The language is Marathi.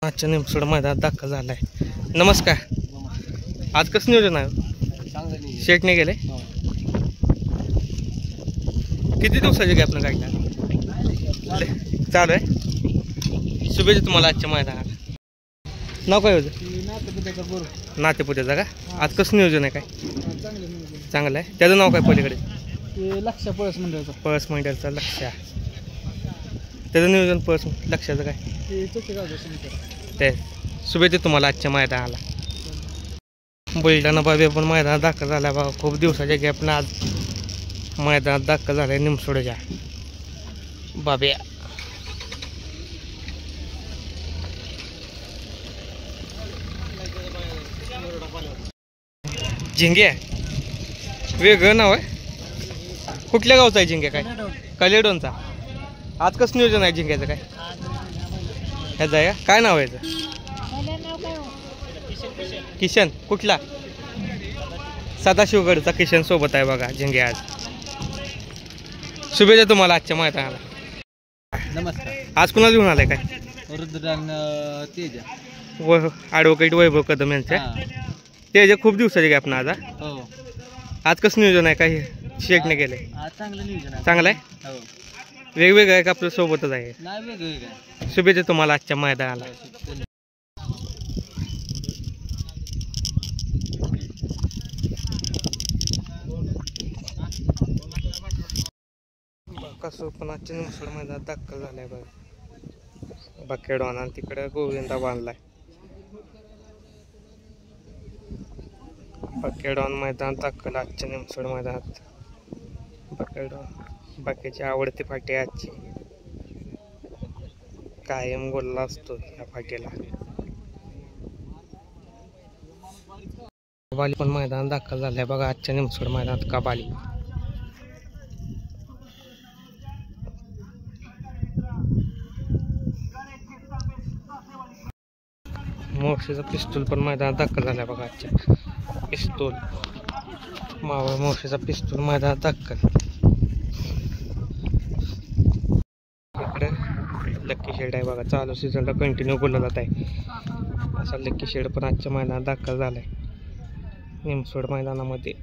आजच्या निमसोड मैदानात दाखल झालाय. नमस्कार. आज कसं नियोजन आहे? शेटने गेले. किती दिवसाची गॅप न काढला चालू आहे? शुभेच्छा तुम्हाला आजच्या मैदानात. नाव काय होतं? नातेपुत्याचा का? आज कसं नियोजन आहे? काय चांगलं आहे. त्याचं नाव काय पलीकडे? लक्ष पळस मंडळाचं. पळस मंडळाचा लक्ष. त्याचं नियोजन पळस लक्षाचं काय? ते शुभेच्छा तुम्हाला आजच्या मैदानाला. बुलढाणा बाबे पण मैदानात दाखल झाला बघा. खूप दिवसाच्या गॅपनं आज मैदानात दाखल झालाय निमसोडच्या बाब्या. झिंगे वेगळं नाव आहे. कुठल्या गावचा आहे झिंगे? काय कलेडोनचा. आज कसं नियोजन आहे झिंग्याचं? काय ह्याचं आहे का? काय नाव आहे याचं? किशन. कुठला? सदाशिवगडचा किशन सोबत आहे बघा झिंगे आज. शुभेच्छा तुम्हाला आजच्या मैदानाला. नमस्कार. आज कुणाला घेऊन आलाय? काय रुद्रान तेजा ॲडव्होकेट वैभव कदम यांच्या. तेजा खूप दिवसाचे गॅप ना आज. हो. आज कसं नियोजन आहे? काय शेटने केलंय? चांगलं नियोजन आहे. चांगलं आहे. हो. वेगवेगळं आहे का आपल्या सोबतच आहे? नाही वेगळं. शुभेच्छा तुम्हाला आजच्या मैदानाला. कसं पण आजच्या निमसोड मैदानात दाखल झालाय बघा. बकेडॉन आणि तिकडे गोविंदा बांधलाय. बकेडॉन मैदानात दाखल आजच्या निमसोड मैदानात. बकेडॉन बाकीची आवडती फाटी आहे आजची. कायम गोलला असतो या फाटीला. कबाली पण मैदानात दाखल झालाय बघा आजच्या निमसोड मैदानात. कबाली मोर्शीचा पिस्तूल पण मैदानात दाखल झालाय बघा आजच्या. पिस्तूल मावळ मोर्शीचा पिस्तूल मैदानात दाखल. इकडे लक्की शेड आहे बघा. चालू सीझनला कंटिन्यू बोलला जात आहे असा लक्की शेड पण आजच्या मैदानात दाखल झालाय निमसोड मैदानामध्ये.